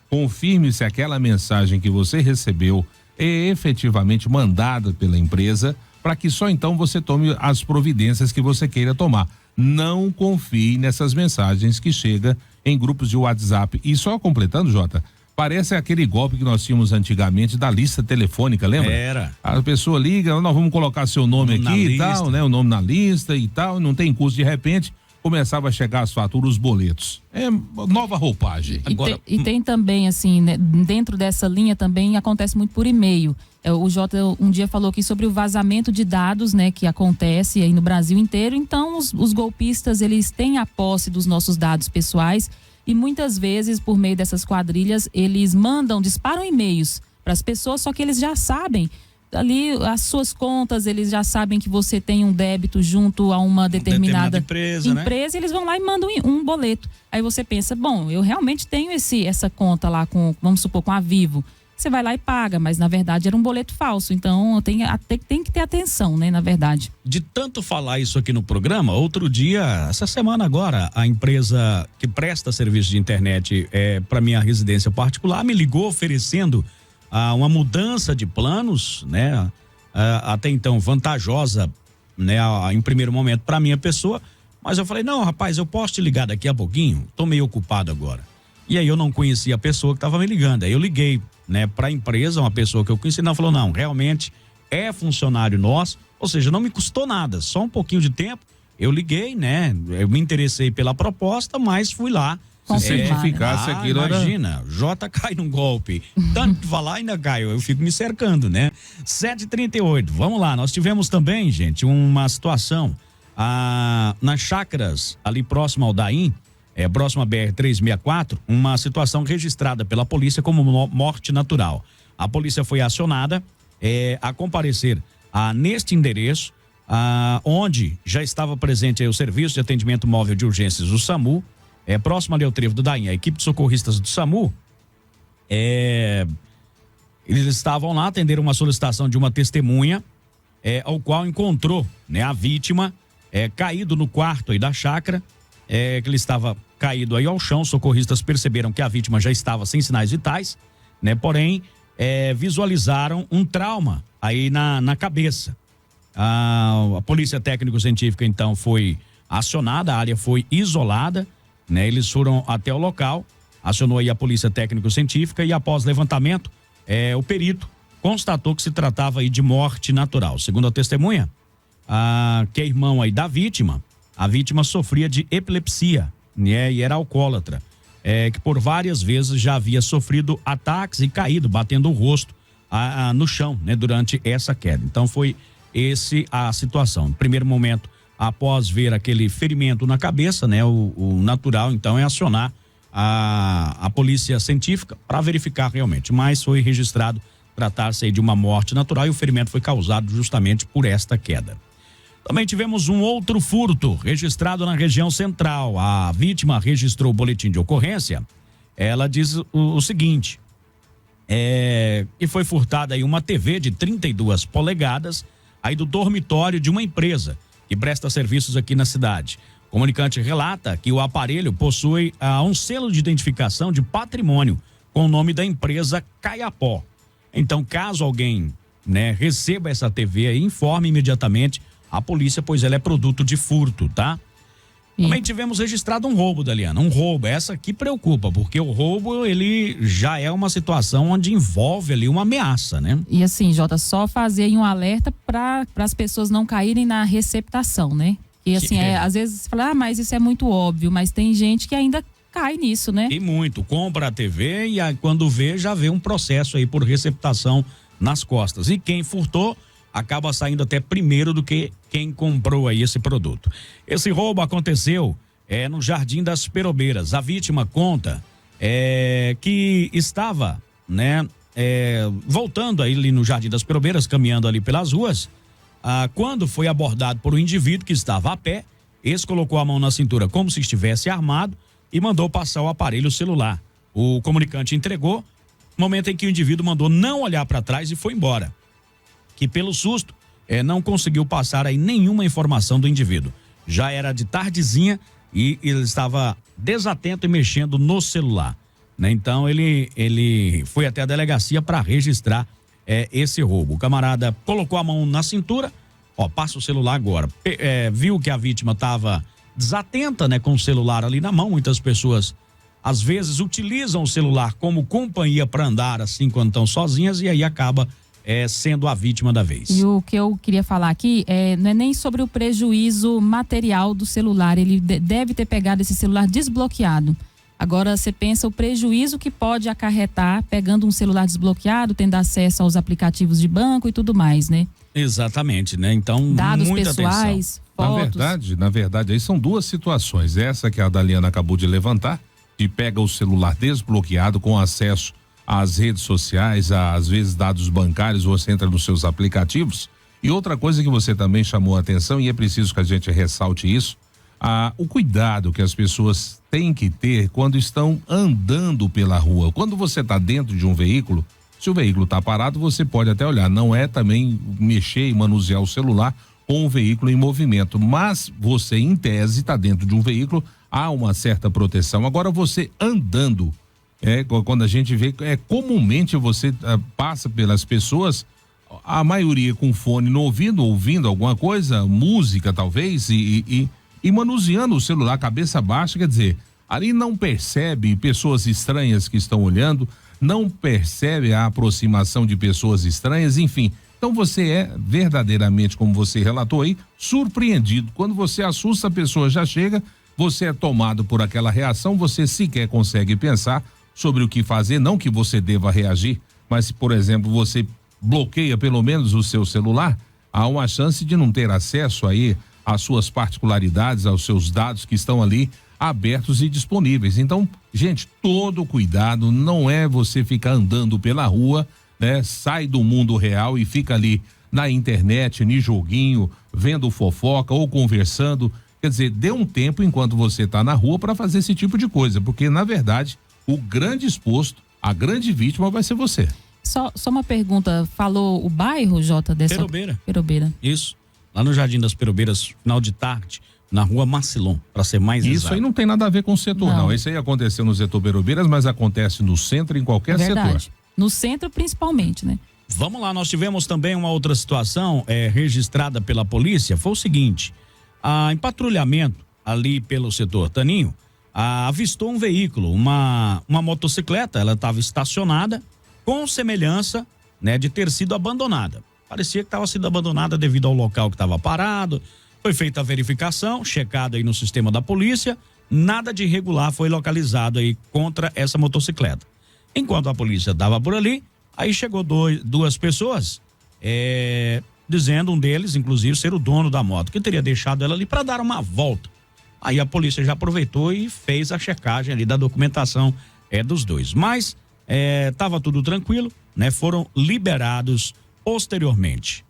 confirme se aquela mensagem que você recebeu é efetivamente mandada pela empresa, para que só então você tome as providências que você queira tomar. Não confie nessas mensagens que chegam em grupos de WhatsApp. E só completando, Jota, parece aquele golpe que nós tínhamos antigamente da lista telefônica, lembra? Era. A pessoa liga, nós vamos colocar seu nome aqui e tal, né? O nome na lista e tal, não tem custo. De repente, começava a chegar as faturas, os boletos. É nova roupagem. Agora, e tem também, assim, né, dentro dessa linha também acontece muito por e-mail. O Jota um dia falou aqui sobre o vazamento de dados, né, que acontece aí no Brasil inteiro. Então, os golpistas, eles têm a posse dos nossos dados pessoais e muitas vezes, por meio dessas quadrilhas, eles disparam e-mails para as pessoas, só que eles já sabem ali as suas contas, eles já sabem que você tem um débito junto a uma determinada empresa, né? E eles vão lá e mandam um boleto. Aí você pensa, bom, eu realmente tenho essa conta lá com, vamos supor, com a Vivo. Você vai lá e paga, mas na verdade era um boleto falso. Então tem que ter atenção, né, na verdade. De tanto falar isso aqui no programa, outro dia, essa semana agora, a empresa que presta serviço de internet para minha residência particular me ligou oferecendo uma mudança de planos, né? Até então vantajosa, né? Em primeiro momento para minha pessoa, mas eu falei, não, rapaz, eu posso te ligar daqui a pouquinho? Tô meio ocupado agora. E aí eu não conhecia a pessoa que estava me ligando, aí eu liguei, né? Para a empresa, uma pessoa que eu conheci, não, falou, não, realmente é funcionário nosso, ou seja, não me custou nada, só um pouquinho de tempo, eu liguei, né? Eu me interessei pela proposta, mas fui lá. Se certificasse aquilo, imagina, Jota cai num golpe. Tanto que falar ainda cai, eu fico me cercando, né? 7h38, vamos lá, nós tivemos também, gente, uma situação nas chácaras, ali próximo ao Daim, próximo à BR-364, uma situação registrada pela polícia como morte natural. A polícia foi acionada a comparecer neste endereço, onde já estava presente aí o Serviço de Atendimento Móvel de Urgências, o SAMU, próximo ali ao trevo do Daim. A equipe de socorristas do SAMU, eles estavam lá, atenderam uma solicitação de uma testemunha, ao qual encontrou, né, a vítima caído no quarto aí da chácara, que ele estava caído aí ao chão. Os socorristas perceberam que a vítima já estava sem sinais vitais, né? Porém, visualizaram um trauma aí na cabeça. A polícia técnico-científica então foi acionada, a área foi isolada, né? Eles foram até o local, acionou aí a polícia técnico-científica e após levantamento, o perito constatou que se tratava aí de morte natural. Segundo a testemunha, que é irmão aí da vítima, a vítima sofria de epilepsia, né? E era alcoólatra, que por várias vezes já havia sofrido ataques e caído, batendo o rosto no chão, né? Durante essa queda. Então foi a situação. No primeiro momento, após ver aquele ferimento na cabeça, né? O natural, então, é acionar a polícia científica para verificar realmente, mas foi registrado tratar-se aí de uma morte natural e o ferimento foi causado justamente por esta queda. Também tivemos um outro furto registrado na região central. A vítima registrou o boletim de ocorrência. Ela diz o seguinte, que foi furtada aí uma TV de 32 polegadas aí do dormitório de uma empresa que presta serviços aqui na cidade. O comunicante relata que o aparelho possui um selo de identificação de patrimônio com o nome da empresa Caiapó. Então, caso alguém, né, receba essa TV aí, informe imediatamente a polícia, pois ela é produto de furto, tá? Também tivemos registrado um roubo, Daliana, um roubo. Essa aqui preocupa, porque o roubo, ele já é uma situação onde envolve ali uma ameaça, né? E assim, Jota, só fazer aí um alerta para as pessoas não caírem na receptação, né? E assim, às vezes você fala, mas isso é muito óbvio, mas tem gente que ainda cai nisso, né? E muito, compra a TV e quando vê, já vê um processo aí por receptação nas costas. E quem furtou acaba saindo até primeiro do que quem comprou aí esse produto. Esse roubo aconteceu no Jardim das Perobeiras. A vítima conta que estava, né, voltando aí ali no Jardim das Perobeiras, caminhando ali pelas ruas, quando foi abordado por um indivíduo que estava a pé. Esse colocou a mão na cintura como se estivesse armado e mandou passar o aparelho celular. O comunicante entregou Momento em que o indivíduo mandou não olhar para trás e foi embora. Que pelo susto, não conseguiu passar aí nenhuma informação do indivíduo. Já era de tardezinha e ele estava desatento e mexendo no celular, né? Então ele foi até a delegacia para registrar esse roubo. O camarada colocou a mão na cintura, passa o celular agora. Viu que a vítima estava desatenta, né, com o celular ali na mão. Muitas pessoas às vezes utilizam o celular como companhia para andar assim quando estão sozinhas e aí acaba sendo a vítima da vez. E o que eu queria falar aqui não é nem sobre o prejuízo material do celular. Ele deve ter pegado esse celular desbloqueado. Agora você pensa o prejuízo que pode acarretar pegando um celular desbloqueado, tendo acesso aos aplicativos de banco e tudo mais, né? Exatamente, né? Então, dados muita pessoais, atenção. fotos. Na verdade, aí são duas situações. Essa que a Daliana acabou de levantar, que pega o celular desbloqueado com acesso às redes sociais, às vezes dados bancários, você entra nos seus aplicativos. E outra coisa que você também chamou a atenção, e é preciso que a gente ressalte isso, o cuidado que as pessoas têm que ter quando estão andando pela rua. Quando você está dentro de um veículo, se o veículo está parado, você pode até olhar. Não é também mexer e manusear o celular com o veículo em movimento, mas você, em tese, está dentro de um veículo, há uma certa proteção. Agora, você andando, quando a gente vê, comumente você passa pelas pessoas, a maioria com fone no ouvido, ouvindo alguma coisa, música talvez, e manuseando o celular cabeça baixa, quer dizer, ali não percebe pessoas estranhas que estão olhando, não percebe a aproximação de pessoas estranhas, enfim. Então você é verdadeiramente, como você relatou aí, surpreendido. Quando você assusta, a pessoa já chega, você é tomado por aquela reação, você sequer consegue pensar sobre o que fazer, não que você deva reagir, mas se, por exemplo, você bloqueia pelo menos o seu celular, há uma chance de não ter acesso aí às suas particularidades, aos seus dados que estão ali abertos e disponíveis. Então, gente, todo cuidado, não é você ficar andando pela rua, né? Sai do mundo real e fica ali na internet, no joguinho, vendo fofoca ou conversando. Quer dizer, dê um tempo enquanto você está na rua para fazer esse tipo de coisa, porque na verdade o grande exposto, a grande vítima vai ser você. Só uma pergunta, falou o bairro, Jota, dessa? Perobeira. Isso, lá no Jardim das Perobeiras, final de tarde, na rua Macilon, para ser mais exato. Isso aí não tem nada a ver com o setor, não. Isso aí aconteceu no setor Perobeiras, mas acontece no centro, em qualquer setor. No centro principalmente, né? Vamos lá, nós tivemos também uma outra situação registrada pela polícia, foi o seguinte, em patrulhamento ali pelo setor Taninho, avistou um veículo, uma motocicleta, ela estava estacionada com semelhança, né, de ter sido abandonada. Parecia que estava sendo abandonada devido ao local que estava parado. Foi feita a verificação, checado aí no sistema da polícia, nada de irregular foi localizado aí contra essa motocicleta. Enquanto a polícia estava por ali, aí chegou duas pessoas, dizendo, um deles, inclusive, ser o dono da moto, que teria deixado ela ali para dar uma volta. Aí a polícia já aproveitou e fez a checagem ali da documentação dos dois. Mas estava tudo tranquilo, né? Foram liberados posteriormente.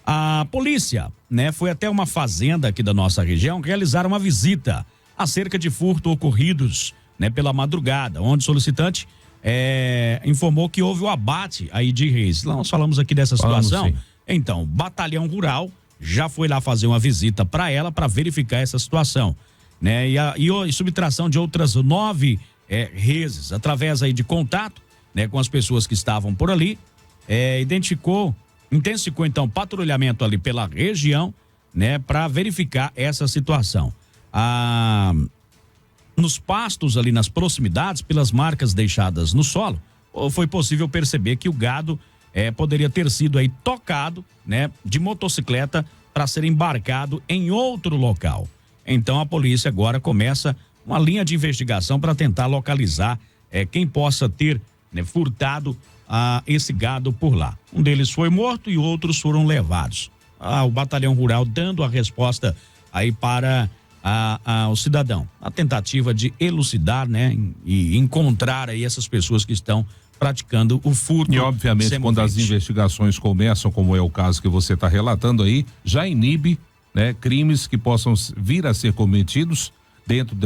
A polícia, né, foi até uma fazenda aqui da nossa região realizar uma visita acerca de furto ocorridos, né, pela madrugada, onde o solicitante informou que houve o abate aí de reis. Nós falamos aqui dessa situação. Então, o Batalhão Rural já foi lá fazer uma visita para ela para verificar essa situação, né? E subtração de outras 9 reses, através aí de contato, né, com as pessoas que estavam por ali, intensificou então o patrulhamento ali pela região, né, para verificar essa situação. Nos pastos ali nas proximidades, pelas marcas deixadas no solo, foi possível perceber que o gado poderia ter sido aí tocado, né, de motocicleta para ser embarcado em outro local. Então a polícia agora começa uma linha de investigação para tentar localizar quem possa ter, né, furtado esse gado por lá. Um deles foi morto e outros foram levados. O Batalhão Rural dando a resposta aí para o cidadão, a tentativa de elucidar, né, e encontrar aí essas pessoas que estão praticando o furto. E obviamente quando as investigações começam, como é o caso que você está relatando aí, já inibe, né, crimes que possam vir a ser cometidos dentro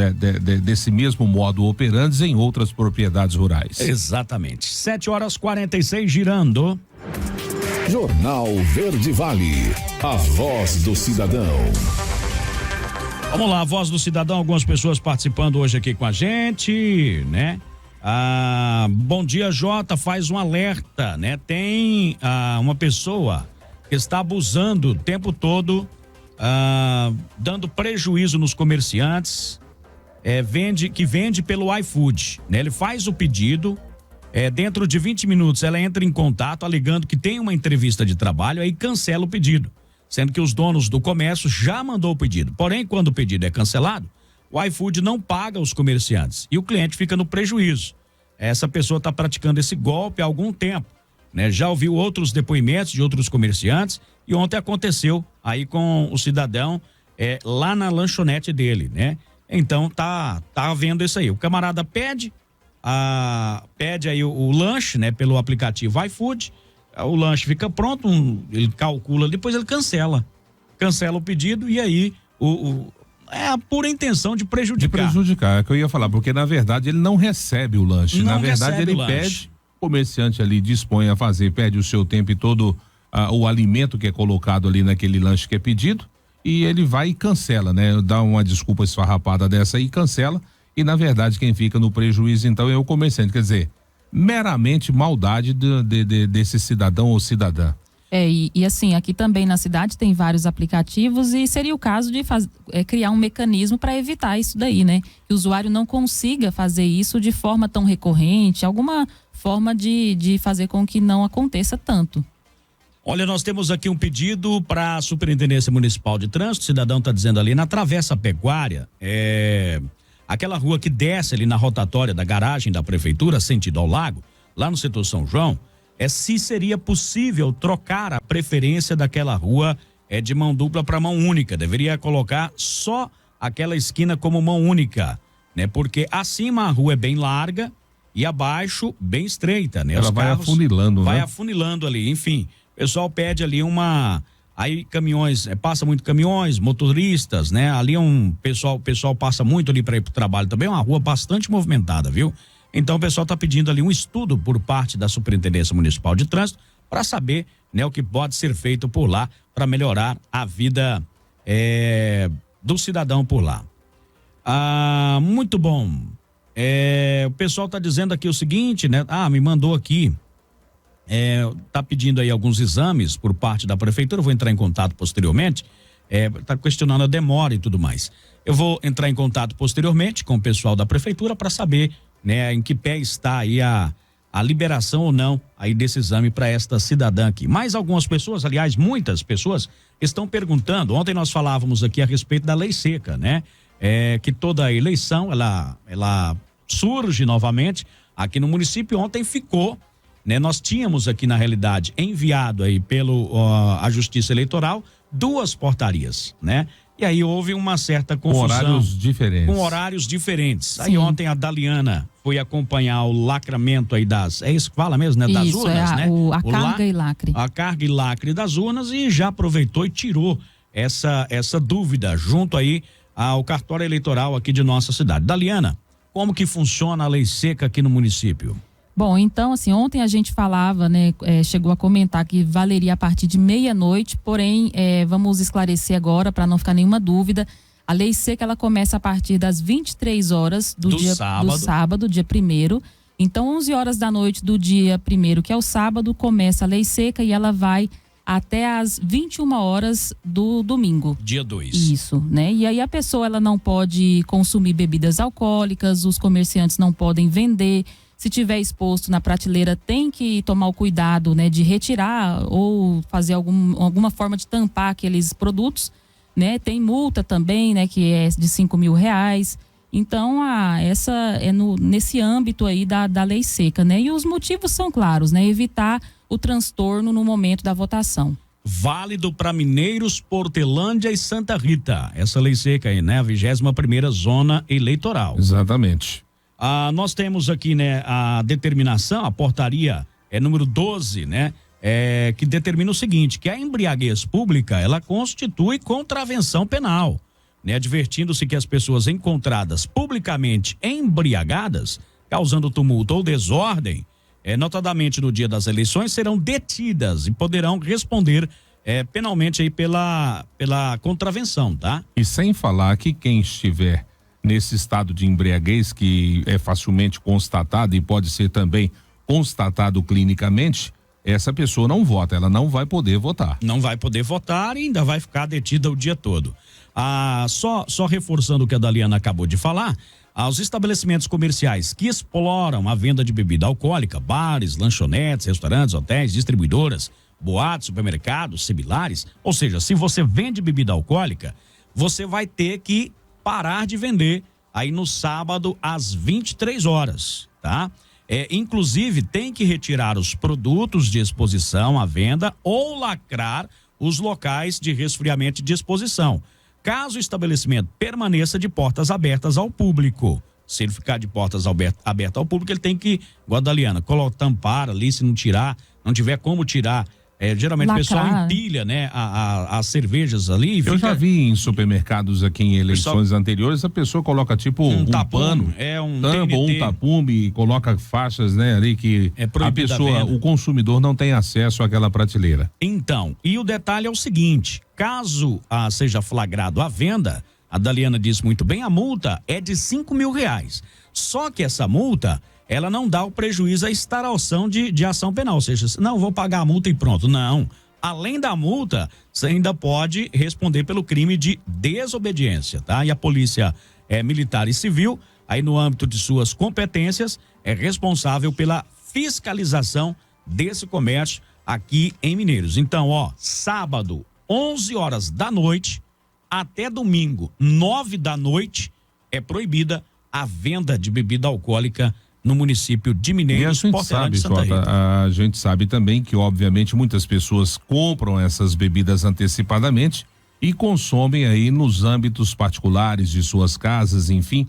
desse mesmo modo operandi em outras propriedades rurais. Exatamente. 7h46 girando. Jornal Verde Vale, a voz do cidadão. Vamos lá, a voz do cidadão, algumas pessoas participando hoje aqui com a gente, né? Bom dia, Jota, faz um alerta, né? Tem uma pessoa que está abusando o tempo todo, dando prejuízo nos comerciantes, que vende pelo iFood, né? Ele faz o pedido, dentro de 20 minutos ela entra em contato alegando que tem uma entrevista de trabalho, aí cancela o pedido, sendo que os donos do comércio já mandou o pedido. Porém, quando o pedido é cancelado, o iFood não paga os comerciantes e o cliente fica no prejuízo. Essa pessoa está praticando esse golpe há algum tempo, né? Já ouviu outros depoimentos de outros comerciantes e ontem aconteceu aí com o cidadão lá na lanchonete dele, né? Então tá havendo isso aí. O camarada pede aí o lanche, né? Pelo aplicativo iFood, o lanche fica pronto, ele calcula, depois ele cancela o pedido e aí é a pura intenção de prejudicar. É que eu ia falar, porque na verdade ele não recebe o lanche. Na verdade ele pede, o comerciante ali dispõe a fazer, pede o seu tempo e todo o alimento que é colocado ali naquele lanche que é pedido e ele vai e cancela, né? Dá uma desculpa esfarrapada dessa aí e cancela e na verdade quem fica no prejuízo então é o comerciante, quer dizer, meramente maldade desse cidadão ou cidadã. E assim, aqui também na cidade tem vários aplicativos e seria o caso de criar um mecanismo para evitar isso daí, né? Que o usuário não consiga fazer isso de forma tão recorrente, alguma forma de fazer com que não aconteça tanto. Olha, nós temos aqui um pedido para a Superintendência Municipal de Trânsito, o cidadão está dizendo ali, na Travessa Pecuária, aquela rua que desce ali na rotatória da garagem da prefeitura, sentido ao lago, lá no setor São João, se seria possível trocar a preferência daquela rua de mão dupla para mão única. Deveria colocar só aquela esquina como mão única, né? Porque acima a rua é bem larga e abaixo bem estreita, né? Ela vai afunilando, vai né? afunilando ali, enfim. O pessoal pede ali aí caminhões, passa muito caminhões, motoristas, né? Ali o pessoal passa muito ali para ir pro trabalho também, é uma rua bastante movimentada, viu? Então o pessoal está pedindo ali um estudo por parte da Superintendência Municipal de Trânsito para saber, né, o que pode ser feito por lá para melhorar a vida do cidadão por lá. Muito bom. O pessoal está dizendo aqui o seguinte, né? Me mandou aqui, tá pedindo aí alguns exames por parte da prefeitura, eu vou entrar em contato posteriormente, tá questionando a demora e tudo mais. Eu vou entrar em contato posteriormente com o pessoal da prefeitura para saber, né, em que pé está aí a liberação ou não aí desse exame para esta cidadã aqui. Mas algumas pessoas, aliás, muitas pessoas estão perguntando, ontem nós falávamos aqui a respeito da lei seca, né? Que toda eleição ela surge novamente aqui no município. Ontem ficou, né? Nós tínhamos aqui na realidade enviado aí a Justiça Eleitoral 2 portarias, né? E aí houve uma certa confusão. Com horários diferentes. Sim. Aí ontem a Daliana foi acompanhar o lacramento aí é isso que fala mesmo, né? Das urnas, né? A carga e lacre. A carga e lacre das urnas e já aproveitou e tirou essa dúvida junto aí ao cartório eleitoral aqui de nossa cidade. Daliana, como que funciona a lei seca aqui no município? Bom, então, assim, ontem a gente falava, né, chegou a comentar que valeria a partir de meia-noite, porém, vamos esclarecer agora para não ficar nenhuma dúvida. A lei seca, ela começa a partir das 23 horas do sábado, dia 1º. Então, 11 horas da noite do dia 1º, que é o sábado, começa a lei seca e ela vai até as 21 horas do domingo. Dia 2. Isso, né? E aí a pessoa, ela não pode consumir bebidas alcoólicas, os comerciantes não podem vender. Se tiver exposto na prateleira, tem que tomar o cuidado, né, de retirar ou fazer alguma forma de tampar aqueles produtos, né? Tem multa também, né, que é de R$5.000. Então, essa é nesse âmbito aí da lei seca, né? E os motivos são claros, né? Evitar o transtorno no momento da votação. Válido para Mineiros, Portelândia e Santa Rita. Essa lei seca aí, né? A 21ª zona eleitoral. Exatamente. Nós temos aqui, né, a determinação, a portaria número 12, né, que determina o seguinte, que a embriaguez pública, ela constitui contravenção penal, né, advertindo-se que as pessoas encontradas publicamente embriagadas, causando tumulto ou desordem, notadamente no dia das eleições, serão detidas e poderão responder penalmente aí pela contravenção, tá? E sem falar que quem estiver nesse estado de embriaguez, que é facilmente constatado e pode ser também constatado clinicamente, essa pessoa não vota, ela não vai poder votar. Não vai poder votar e ainda vai ficar detida o dia todo. Só reforçando o que a Daliana acabou de falar, aos estabelecimentos comerciais que exploram a venda de bebida alcoólica, bares, lanchonetes, restaurantes, hotéis, distribuidoras, boates, supermercados, similares, ou seja, se você vende bebida alcoólica, você vai ter que parar de vender aí no sábado às 23 horas, tá? Inclusive tem que retirar os produtos de exposição à venda ou lacrar os locais de resfriamento e de exposição. Caso o estabelecimento permaneça de portas abertas ao público. Se ele ficar de portas abertas ao público, ele tem que, igual a Daliana, tampar ali, se não tiver como tirar. Geralmente lacrar. O pessoal empilha, né, as cervejas ali. Eu já vi em supermercados aqui em eleições anteriores, a pessoa coloca tipo um pano, tampa ou um tapume e coloca faixas, né, ali que a pessoa, o consumidor não tem acesso àquela prateleira. Então, e o detalhe é o seguinte, caso seja flagrado a venda, a Daliana disse muito bem, a multa é de R$5.000. Só que essa multa, ela não dá o prejuízo à instauração de ação penal, ou seja, não, vou pagar a multa e pronto. Não. Além da multa, você ainda pode responder pelo crime de desobediência, tá? E a polícia militar e civil, aí no âmbito de suas competências, é responsável pela fiscalização desse comércio aqui em Mineiros. Então, sábado, 11 horas da noite, até domingo, 9 da noite, é proibida a venda de bebida alcoólica no município de Mineiros, Portelândia e Santa Rita. A gente sabe também que, obviamente, muitas pessoas compram essas bebidas antecipadamente e consomem aí nos âmbitos particulares de suas casas, enfim.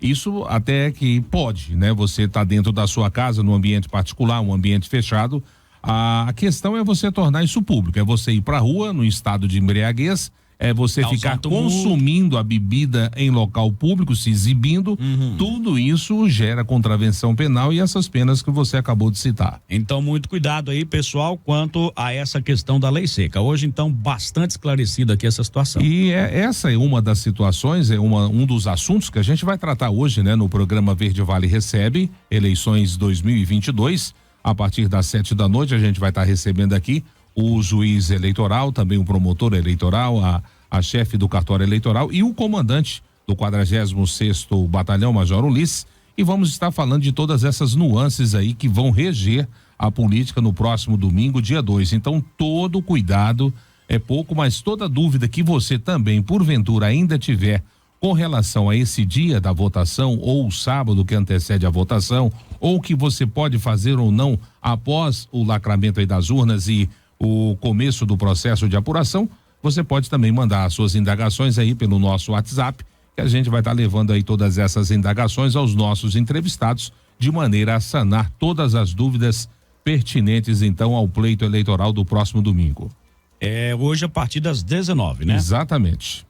Isso até que pode, né? Você tá dentro da sua casa, num ambiente particular, um ambiente fechado. A questão é você tornar isso público, é você ir pra rua no estado de embriaguez, é você ficar consumindo a bebida em local público, se exibindo, tudo isso gera contravenção penal e essas penas que você acabou de citar. Então, muito cuidado aí, pessoal, quanto a essa questão da lei seca. Hoje, então, bastante esclarecida aqui essa situação. E essa é uma das situações, um dos assuntos que a gente vai tratar hoje, né? No programa Verde Vale Recebe, eleições 2022, a partir das 7 da noite, a gente vai estar recebendo aqui o juiz eleitoral, também o promotor eleitoral, a chefe do cartório eleitoral e o comandante do 46º Batalhão, Major Ulisses, e vamos estar falando de todas essas nuances aí que vão reger a política no próximo domingo, dia 2. Então, todo cuidado é pouco, mas toda dúvida que você também, porventura, ainda tiver com relação a esse dia da votação ou o sábado que antecede a votação, ou que você pode fazer ou não após o lacramento aí das urnas e o começo do processo de apuração, você pode também mandar as suas indagações aí pelo nosso WhatsApp, que a gente vai estar levando aí todas essas indagações aos nossos entrevistados, de maneira a sanar todas as dúvidas pertinentes, então, ao pleito eleitoral do próximo domingo. Hoje a partir das 19, né? Exatamente.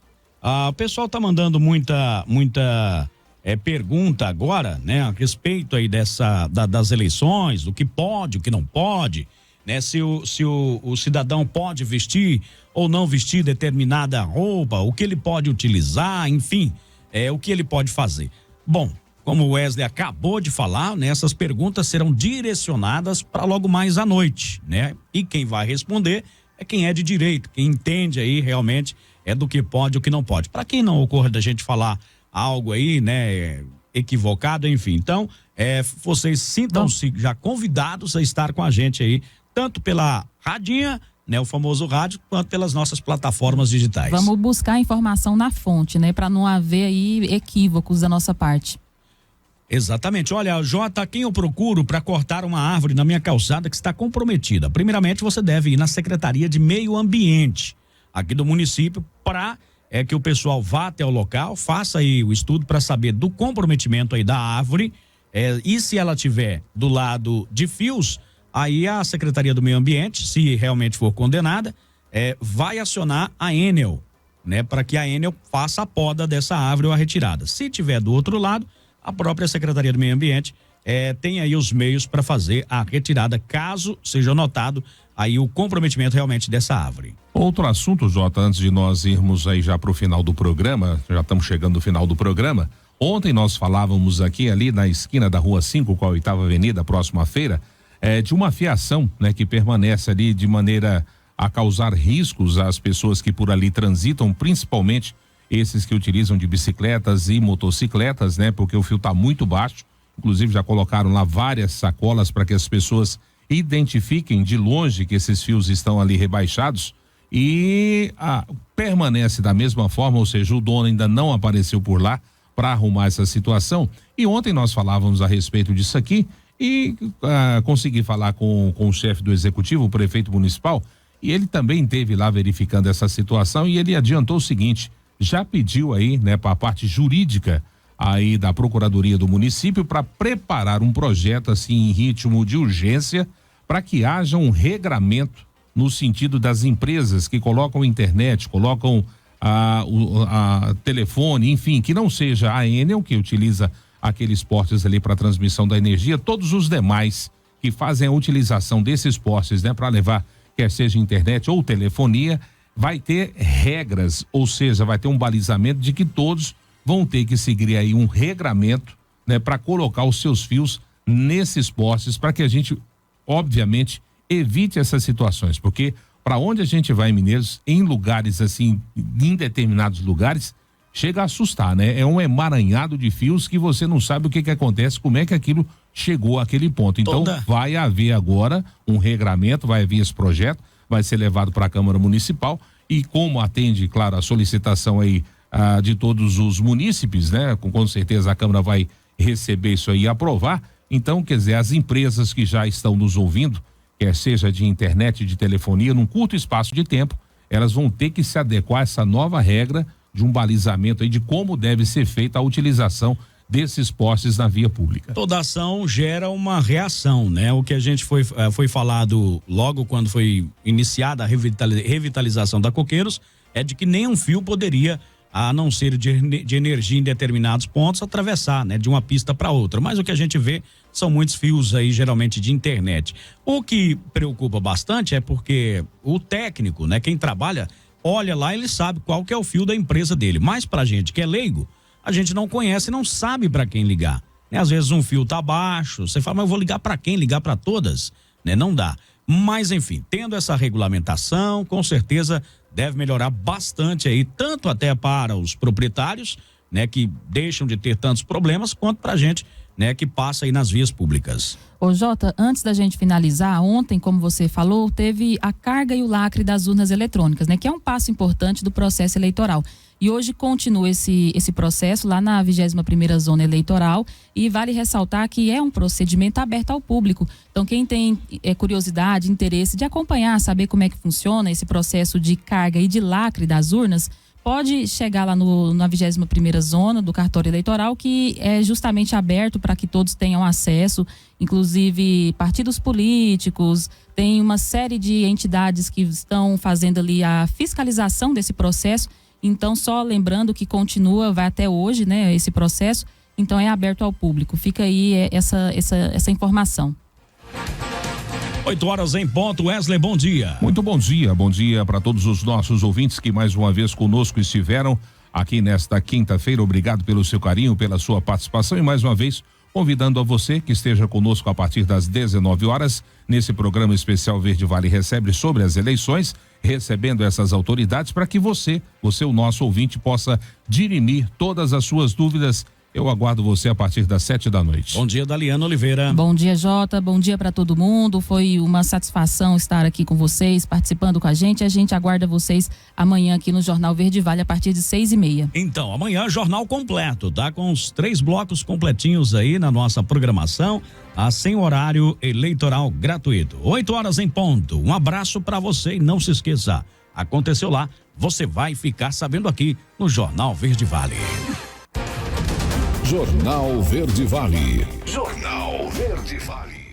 O pessoal tá mandando muita pergunta agora, né? A respeito aí das eleições, do que pode, o que não pode, né? Se o cidadão pode vestir ou não vestir determinada roupa, o que ele pode utilizar, enfim, o que ele pode fazer. Bom, como o Wesley acabou de falar, né? Essas perguntas serão direcionadas para logo mais à noite, né? E quem vai responder é quem é de direito, quem entende aí realmente do que pode e o que não pode. Para quem não ocorre da gente falar algo aí, né, equivocado, enfim. Então, vocês sintam-se já convidados a estar com a gente aí, tanto pela radinha, né, o famoso rádio, quanto pelas nossas plataformas digitais. Vamos buscar informação na fonte, né, para não haver aí equívocos da nossa parte. Exatamente. Olha, Jota, quem eu procuro para cortar uma árvore na minha calçada que está comprometida? Primeiramente, você deve ir na Secretaria de Meio Ambiente aqui do município para que o pessoal vá até o local, faça aí o estudo para saber do comprometimento aí da árvore, e se ela tiver do lado de fios, aí a Secretaria do Meio Ambiente, se realmente for condenada, vai acionar a Enel, né, para que a Enel faça a poda dessa árvore ou a retirada. Se tiver do outro lado, a própria Secretaria do Meio Ambiente tem aí os meios para fazer a retirada, caso seja notado aí o comprometimento realmente dessa árvore. Outro assunto, Jota, antes de nós irmos aí já para o final do programa, já estamos chegando no final do programa. Ontem nós falávamos aqui ali na esquina da Rua 5 com a 8ª Avenida, próxima à feira, de uma fiação, né, que permanece ali de maneira a causar riscos às pessoas que por ali transitam, principalmente esses que utilizam de bicicletas e motocicletas, né, porque o fio está muito baixo. Inclusive já colocaram lá várias sacolas para que as pessoas identifiquem de longe que esses fios estão ali rebaixados e permanece da mesma forma, ou seja, o dono ainda não apareceu por lá para arrumar essa situação. E ontem nós falávamos a respeito disso aqui e consegui falar com o chefe do executivo, o prefeito municipal, e ele também esteve lá verificando essa situação e ele adiantou o seguinte: já pediu aí, né, para a parte jurídica aí da Procuradoria do município para preparar um projeto assim em ritmo de urgência para que haja um regramento no sentido das empresas que colocam internet, colocam a telefone, enfim, que não seja a Enel que utiliza aqueles postes ali para transmissão da energia, todos os demais que fazem a utilização desses postes, né, para levar quer seja internet ou telefonia, vai ter regras, ou seja, vai ter um balizamento de que todos vão ter que seguir aí um regramento, né, para colocar os seus fios nesses postes, para que a gente, obviamente, evite essas situações, porque para onde a gente vai em Mineiros, em lugares assim, em determinados lugares, chega a assustar, né? É um emaranhado de fios que você não sabe o que acontece, como é que aquilo chegou àquele ponto. Então, vai haver agora um regramento, vai haver esse projeto, vai ser levado para a Câmara Municipal e como atende, claro, a solicitação aí de todos os munícipes, né? Com certeza a Câmara vai receber isso aí e aprovar. Então, quer dizer, as empresas que já estão nos ouvindo, quer seja de internet, de telefonia, num curto espaço de tempo, elas vão ter que se adequar a essa nova regra de um balizamento aí de como deve ser feita a utilização desses postes na via pública. Toda ação gera uma reação, né? O que a gente foi falado logo quando foi iniciada a revitalização da Coqueiros é de que nenhum fio poderia, a não ser de energia em determinados pontos, atravessar, né, de uma pista para outra. Mas o que a gente vê são muitos fios aí, geralmente de internet. O que preocupa bastante é porque o técnico, né, quem trabalha, olha lá, ele sabe qual que é o fio da empresa dele. Mas pra gente que é leigo, a gente não conhece e não sabe para quem ligar, né? Às vezes um fio tá baixo, você fala, mas eu vou ligar para quem? Ligar para todas, né? Não dá. Mas enfim, tendo essa regulamentação, com certeza deve melhorar bastante aí, tanto até para os proprietários, né, que deixam de ter tantos problemas, quanto pra gente, né, que passa aí nas vias públicas. Ô Jota, antes da gente finalizar, ontem, como você falou, teve a carga e o lacre das urnas eletrônicas, né, que é um passo importante do processo eleitoral. E hoje continua esse processo lá na 21ª Zona Eleitoral e vale ressaltar que é um procedimento aberto ao público. Então quem tem curiosidade, interesse de acompanhar, saber como é que funciona esse processo de carga e de lacre das urnas, pode chegar lá na 21ª Zona do cartório eleitoral, que é justamente aberto para que todos tenham acesso, inclusive partidos políticos, tem uma série de entidades que estão fazendo ali a fiscalização desse processo. Então, só lembrando que continua, vai até hoje, né, esse processo, então é aberto ao público. Fica aí essa informação. 8h em ponto. Wesley, bom dia. Muito bom dia para todos os nossos ouvintes que mais uma vez conosco estiveram aqui nesta quinta-feira. Obrigado pelo seu carinho, pela sua participação e mais uma vez convidando a você que esteja conosco a partir das 19 horas nesse programa especial Verde Vale Recebe sobre as eleições, recebendo essas autoridades para que você, o nosso ouvinte, possa dirimir todas as suas dúvidas. Eu aguardo você a partir das 7h. Bom dia, Daliana Oliveira. Bom dia, Jota. Bom dia para todo mundo. Foi uma satisfação estar aqui com vocês, participando com a gente. A gente aguarda vocês amanhã aqui no Jornal Verde Vale a partir de 6h30. Então, amanhã jornal completo, tá? Com os 3 blocos completinhos aí na nossa programação, sem horário eleitoral gratuito. 8h em ponto. Um abraço para você e não se esqueça. Aconteceu lá, você vai ficar sabendo aqui no Jornal Verde Vale. Jornal Verde Vale. Jornal Verde Vale.